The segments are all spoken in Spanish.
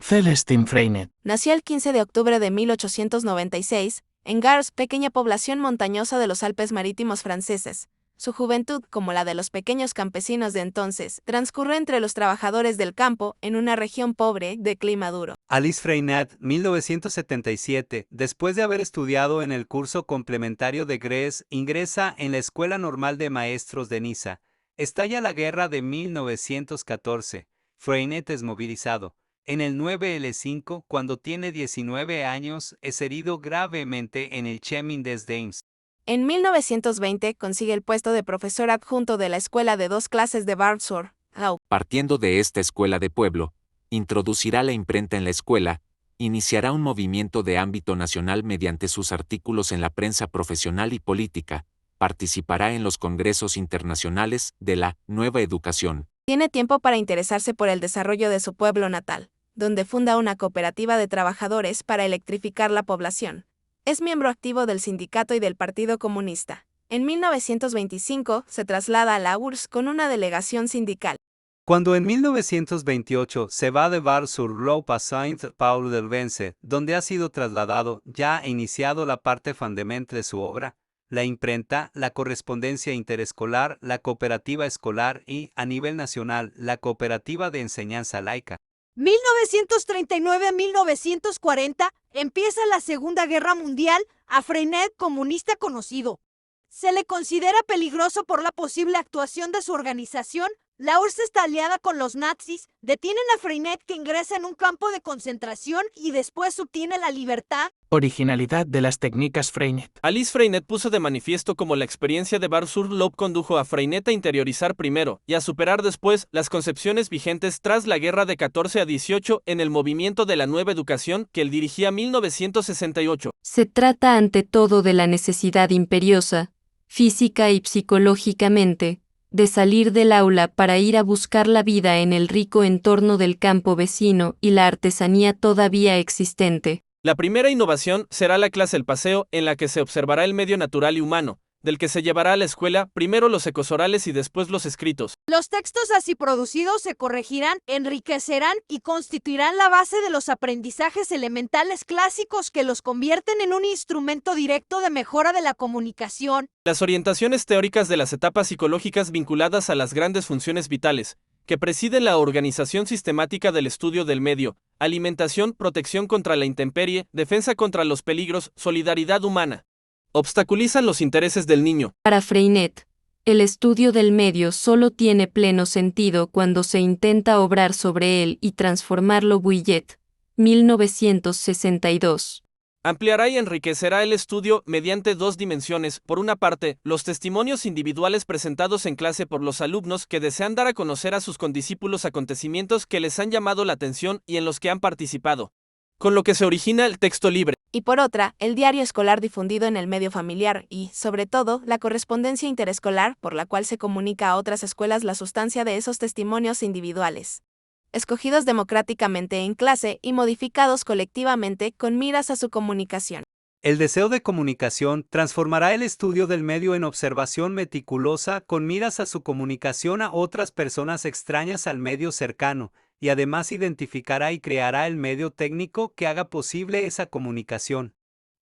Celestin Freinet. Nació el 15 de octubre de 1896, en Gars, pequeña población montañosa de los Alpes marítimos franceses. Su juventud, como la de los pequeños campesinos de entonces, transcurrió entre los trabajadores del campo, en una región pobre, de clima duro. Alice Freinet, 1977, después de haber estudiado en el curso complementario de Grèce, ingresa en la Escuela Normal de Maestros de Niza. Estalla la guerra de 1914. Freinet es movilizado. En el 9L5, cuando tiene 19 años, es herido gravemente en el Chemin des Dames. En 1920 consigue el puesto de profesor adjunto de la escuela de 2 clases de Bar-sur Aube. Partiendo de esta escuela de pueblo, introducirá la imprenta en la escuela, iniciará un movimiento de ámbito nacional mediante sus artículos en la prensa profesional y política, participará en los congresos internacionales de la Nueva Educación. Tiene tiempo para interesarse por el desarrollo de su pueblo natal, donde funda una cooperativa de trabajadores para electrificar la población. Es miembro activo del sindicato y del Partido Comunista. En 1925 se traslada a la URSS con una delegación sindical. Cuando en 1928 se va de Bar-sur-Loup a Saint-Paul-del-Vence, donde ha sido trasladado, ya ha iniciado la parte fundamental de su obra, la imprenta, la correspondencia interescolar, la cooperativa escolar y, a nivel nacional, la cooperativa de enseñanza laica. 1939 a 1940 empieza la Segunda Guerra Mundial. A Freinet, comunista conocido, se le considera peligroso por la posible actuación de su organización. La URSS está aliada con los nazis, detienen a Freinet, que ingresa en un campo de concentración y después obtiene la libertad. Originalidad de las técnicas Freinet. Alice Freinet puso de manifiesto cómo la experiencia de Bar-sur-Loup condujo a Freinet a interiorizar primero y a superar después las concepciones vigentes tras la guerra de 14 a 18 en el movimiento de la Nueva Educación que él dirigía en 1968. Se trata ante todo de la necesidad imperiosa, física y psicológicamente, de salir del aula para ir a buscar la vida en el rico entorno del campo vecino y la artesanía todavía existente. La primera innovación será la clase El Paseo, en la que se observará el medio natural y humano, del que se llevará a la escuela primero los ecosorales y después los escritos. Los textos así producidos se corregirán, enriquecerán y constituirán la base de los aprendizajes elementales clásicos que los convierten en un instrumento directo de mejora de la comunicación. Las orientaciones teóricas de las etapas psicológicas vinculadas a las grandes funciones vitales, que presiden la organización sistemática del estudio del medio, alimentación, protección contra la intemperie, defensa contra los peligros, solidaridad humana, obstaculizan los intereses del niño. Para Freinet, el estudio del medio solo tiene pleno sentido cuando se intenta obrar sobre él y transformarlo. Bouillet, 1962. Ampliará y enriquecerá el estudio mediante 2 dimensiones. Por una parte, los testimonios individuales presentados en clase por los alumnos que desean dar a conocer a sus condiscípulos acontecimientos que les han llamado la atención y en los que han participado, con lo que se origina el texto libre. Y por otra, el diario escolar difundido en el medio familiar y, sobre todo, la correspondencia interescolar, por la cual se comunica a otras escuelas la sustancia de esos testimonios individuales, escogidos democráticamente en clase y modificados colectivamente con miras a su comunicación. El deseo de comunicación transformará el estudio del medio en observación meticulosa con miras a su comunicación a otras personas extrañas al medio cercano, y además identificará y creará el medio técnico que haga posible esa comunicación.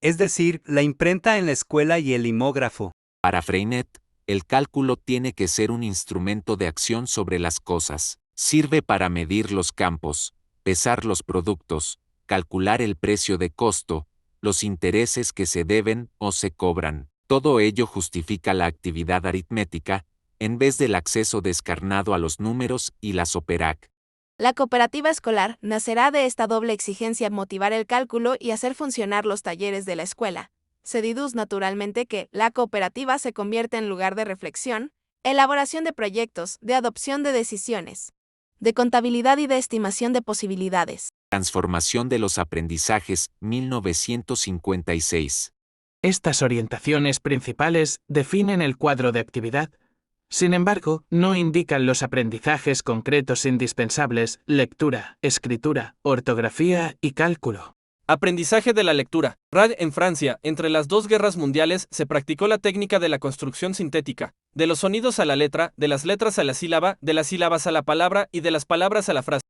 Es decir, la imprenta en la escuela y el limógrafo. Para Freinet, el cálculo tiene que ser un instrumento de acción sobre las cosas. Sirve para medir los campos, pesar los productos, calcular el precio de costo, los intereses que se deben o se cobran. Todo ello justifica la actividad aritmética, en vez del acceso descarnado a los números y las operac. La cooperativa escolar nacerá de esta doble exigencia: motivar el cálculo y hacer funcionar los talleres de la escuela. Se deduce naturalmente que la cooperativa se convierte en lugar de reflexión, elaboración de proyectos, de adopción de decisiones, de contabilidad y de estimación de posibilidades. Transformación de los aprendizajes, 1956. Estas orientaciones principales definen el cuadro de actividad. Sin embargo, no indican los aprendizajes concretos indispensables: lectura, escritura, ortografía y cálculo. Aprendizaje de la lectura. En Francia, entre las 2 guerras mundiales, se practicó la técnica de la construcción sintética, de los sonidos a la letra, de las letras a la sílaba, de las sílabas a la palabra y de las palabras a la frase.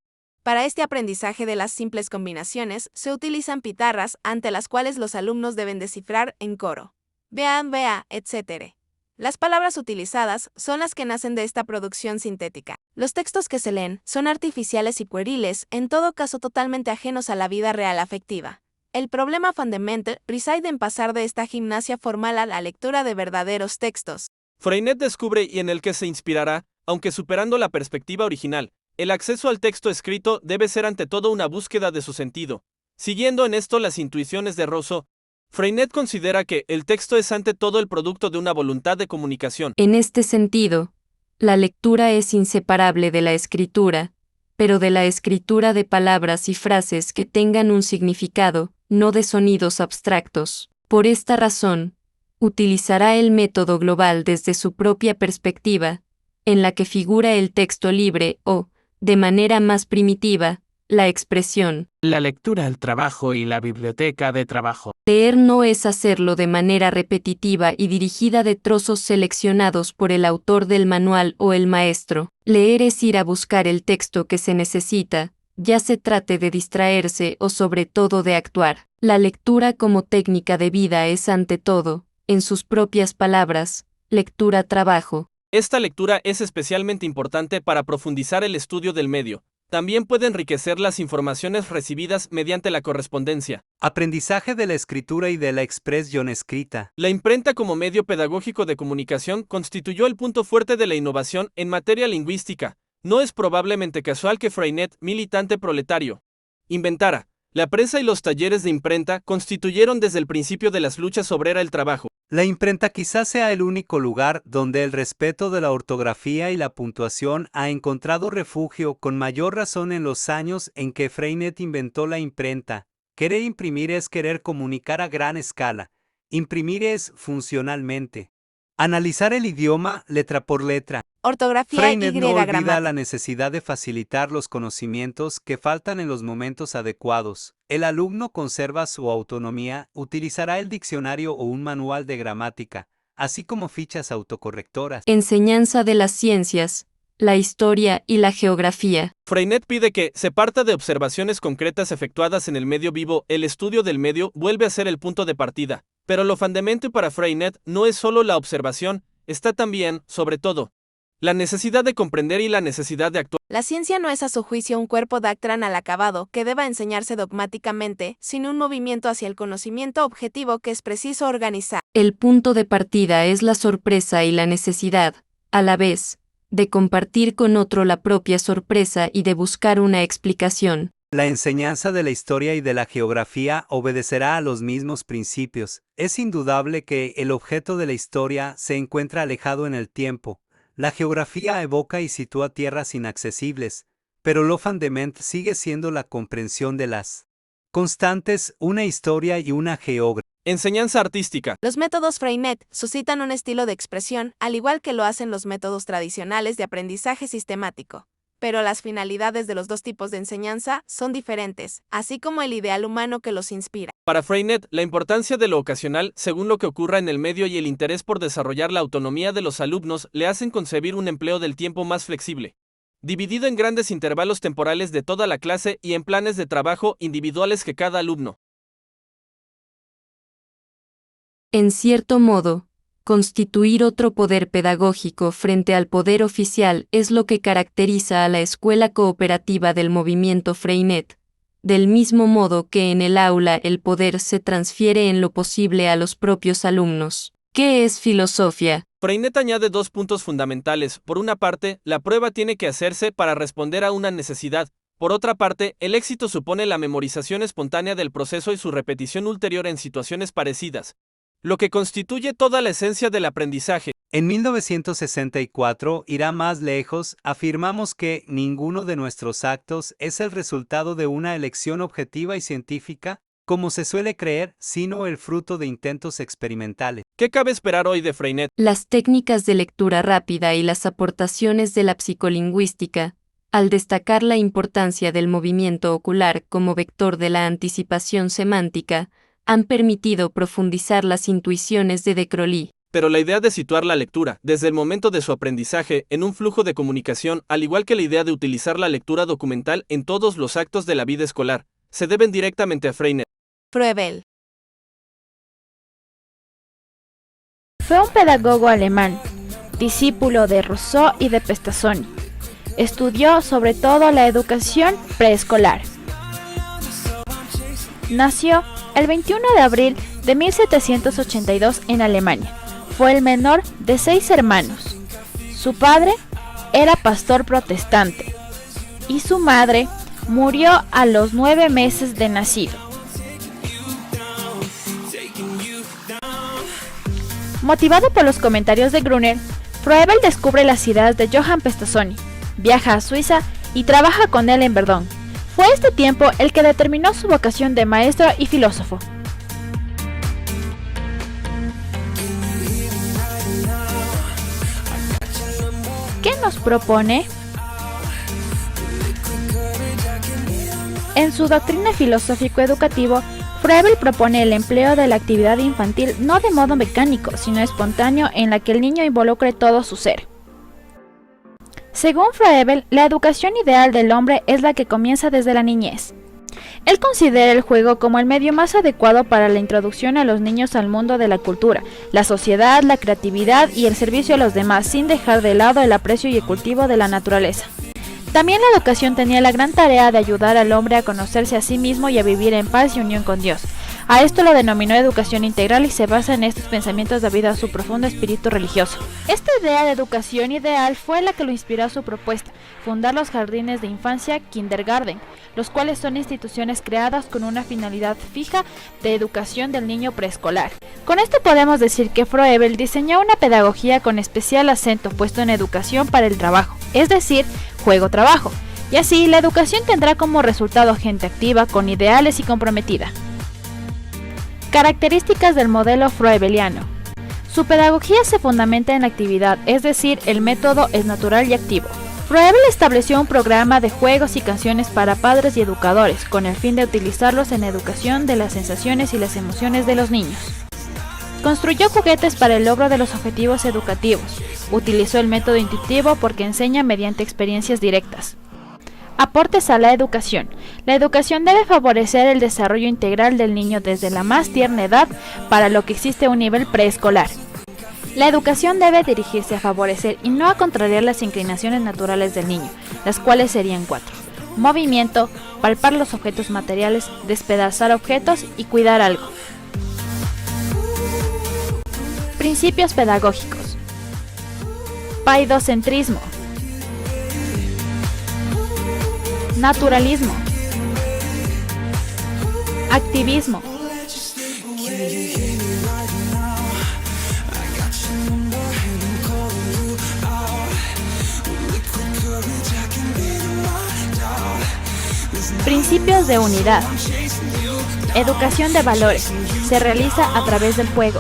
Para este aprendizaje de las simples combinaciones, se utilizan pitarras ante las cuales los alumnos deben descifrar en coro. Vean, vea, etc. Las palabras utilizadas son las que nacen de esta producción sintética. Los textos que se leen son artificiales y pueriles, en todo caso totalmente ajenos a la vida real afectiva. El problema fundamental reside en pasar de esta gimnasia formal a la lectura de verdaderos textos. Freinet descubre y en el que se inspirará, aunque superando la perspectiva original. El acceso al texto escrito debe ser ante todo una búsqueda de su sentido. Siguiendo en esto las intuiciones de Rousseau, Freinet considera que el texto es ante todo el producto de una voluntad de comunicación. En este sentido, la lectura es inseparable de la escritura, pero de la escritura de palabras y frases que tengan un significado, no de sonidos abstractos. Por esta razón, utilizará el método global desde su propia perspectiva, en la que figura el texto libre o, de manera más primitiva, la expresión. La lectura al trabajo y la biblioteca de trabajo. Leer no es hacerlo de manera repetitiva y dirigida de trozos seleccionados por el autor del manual o el maestro. Leer es ir a buscar el texto que se necesita, ya se trate de distraerse o sobre todo de actuar. La lectura como técnica de vida es ante todo, en sus propias palabras, lectura-trabajo. Esta lectura es especialmente importante para profundizar el estudio del medio. También puede enriquecer las informaciones recibidas mediante la correspondencia. Aprendizaje de la escritura y de la expresión escrita. La imprenta como medio pedagógico de comunicación constituyó el punto fuerte de la innovación en materia lingüística. No es probablemente casual que Freinet, militante proletario, inventara. La prensa y los talleres de imprenta constituyeron desde el principio de las luchas obreras el trabajo. La imprenta quizás sea el único lugar donde el respeto de la ortografía y la puntuación ha encontrado refugio con mayor razón en los años en que Freinet inventó la imprenta. Querer imprimir es querer comunicar a gran escala. Imprimir es funcionalmente analizar el idioma letra por letra. Ortografía Freinet y no olvida gramática. la necesidad de facilitar los conocimientos que faltan en los momentos adecuados. El alumno conserva su autonomía, utilizará el diccionario o un manual de gramática, así como fichas autocorrectoras. Enseñanza de las ciencias, la historia y la geografía. Freinet pide que se parta de observaciones concretas efectuadas en el medio vivo. El estudio del medio vuelve a ser el punto de partida. Pero lo fundamental para Freinet no es solo la observación, está también, sobre todo, la necesidad de comprender y la necesidad de actuar. La ciencia no es a su juicio un cuerpo doctrinal acabado que deba enseñarse dogmáticamente, sino un movimiento hacia el conocimiento objetivo que es preciso organizar. El punto de partida es la sorpresa y la necesidad, a la vez, de compartir con otro la propia sorpresa y de buscar una explicación. La enseñanza de la historia y de la geografía obedecerá a los mismos principios. Es indudable que el objeto de la historia se encuentra alejado en el tiempo. La geografía evoca y sitúa tierras inaccesibles, pero lo fundamental sigue siendo la comprensión de las constantes, una historia y una geografía. Enseñanza artística. Los métodos Freinet suscitan un estilo de expresión, al igual que lo hacen los métodos tradicionales de aprendizaje sistemático. Pero las finalidades de los dos tipos de enseñanza son diferentes, así como el ideal humano que los inspira. Para Freinet, la importancia de lo ocasional, según lo que ocurra en el medio y el interés por desarrollar la autonomía de los alumnos le hacen concebir un empleo del tiempo más flexible, dividido en grandes intervalos temporales de toda la clase y en planes de trabajo individuales que cada alumno. En cierto modo, constituir otro poder pedagógico frente al poder oficial es lo que caracteriza a la escuela cooperativa del movimiento Freinet, del mismo modo que en el aula el poder se transfiere en lo posible a los propios alumnos. ¿Qué es filosofía? Freinet añade dos puntos fundamentales. Por una parte, la prueba tiene que hacerse para responder a una necesidad. Por otra parte, el éxito supone la memorización espontánea del proceso y su repetición ulterior en situaciones parecidas, lo que constituye toda la esencia del aprendizaje. En 1964, irá más lejos, afirmamos que ninguno de nuestros actos es el resultado de una elección objetiva y científica, como se suele creer, sino el fruto de intentos experimentales. ¿Qué cabe esperar hoy de Freinet? Las técnicas de lectura rápida y las aportaciones de la psicolingüística, al destacar la importancia del movimiento ocular como vector de la anticipación semántica, han permitido profundizar las intuiciones de De Crowley. Pero la idea de situar la lectura, desde el momento de su aprendizaje, en un flujo de comunicación, al igual que la idea de utilizar la lectura documental en todos los actos de la vida escolar, se deben directamente a Freinet. Froebel. Fue un pedagogo alemán, discípulo de Rousseau y de Pestazzoni. Estudió sobre todo la educación preescolar. Nació el 21 de abril de 1782 en Alemania. Fue el menor de 6 hermanos. Su padre era pastor protestante y su madre murió a los 9 meses de nacido. Motivado por los comentarios de Gruner, Froebel descubre las ideas de Johann Pestazzoni, viaja a Suiza y trabaja con él en Verdun. Fue este tiempo el que determinó su vocación de maestro y filósofo. ¿Qué nos propone? En su doctrina filosófico-educativo, Froebel propone el empleo de la actividad infantil no de modo mecánico, sino espontáneo, en la que el niño involucre todo su ser. Según Froebel, la educación ideal del hombre es la que comienza desde la niñez. Él considera el juego como el medio más adecuado para la introducción a los niños al mundo de la cultura, la sociedad, la creatividad y el servicio a los demás, sin dejar de lado el aprecio y el cultivo de la naturaleza. También la educación tenía la gran tarea de ayudar al hombre a conocerse a sí mismo y a vivir en paz y unión con Dios. A esto lo denominó educación integral y se basa en estos pensamientos debido a su profundo espíritu religioso. Esta idea de educación ideal fue la que lo inspiró a su propuesta, fundar los jardines de infancia Kindergarten, los cuales son instituciones creadas con una finalidad fija de educación del niño preescolar. Con esto podemos decir que Froebel diseñó una pedagogía con especial acento puesto en educación para el trabajo, es decir, juego-trabajo, y así la educación tendrá como resultado gente activa, con ideales y comprometida. Características del modelo froebeliano. Su pedagogía se fundamenta en la actividad, es decir, el método es natural y activo. Froebel estableció un programa de juegos y canciones para padres y educadores, con el fin de utilizarlos en educación de las sensaciones y las emociones de los niños. Construyó juguetes para el logro de los objetivos educativos. Utilizó el método intuitivo porque enseña mediante experiencias directas. Aportes a la educación. La educación debe favorecer el desarrollo integral del niño desde la más tierna edad, para lo que existe un nivel preescolar. La educación debe dirigirse a favorecer y no a contrariar las inclinaciones naturales del niño, las cuales serían 4. Movimiento, palpar los objetos materiales, despedazar objetos y cuidar algo. Principios pedagógicos. Paidocentrismo. Naturalismo. Activismo. Principios de unidad. Educación de valores. Se realiza a través del juego.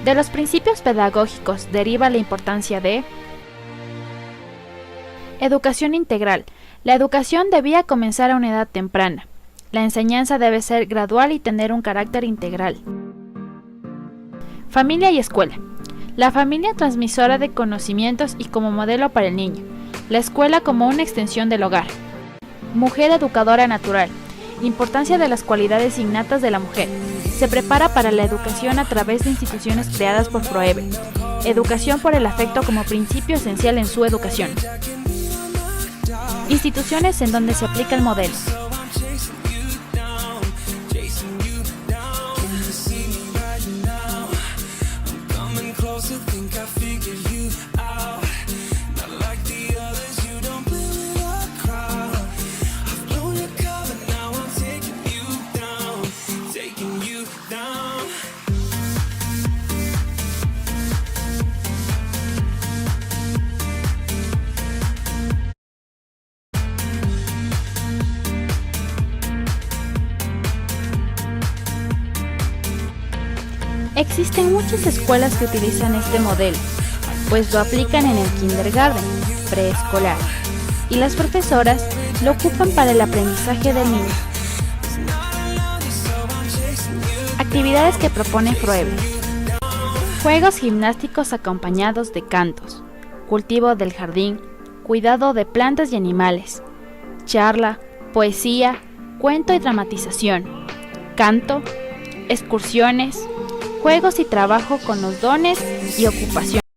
De los principios pedagógicos deriva la importancia de educación integral. La educación debía comenzar a una edad temprana. La enseñanza debe ser gradual y tener un carácter integral. Familia y escuela. La familia transmisora de conocimientos y como modelo para el niño. La escuela como una extensión del hogar. Mujer educadora natural. Importancia de las cualidades innatas de la mujer. Se prepara para la educación a través de instituciones creadas por Froebel. Educación por el afecto como principio esencial en su educación. Instituciones en donde se aplica el modelo. Existen muchas escuelas que utilizan este modelo, pues lo aplican en el kindergarten, preescolar, y las profesoras lo ocupan para el aprendizaje del niño. Actividades que propone Froebel: juegos gimnásticos acompañados de cantos, cultivo del jardín, cuidado de plantas y animales, charla, poesía, cuento y dramatización, canto, excursiones, juegos y trabajo con los dones y ocupaciones.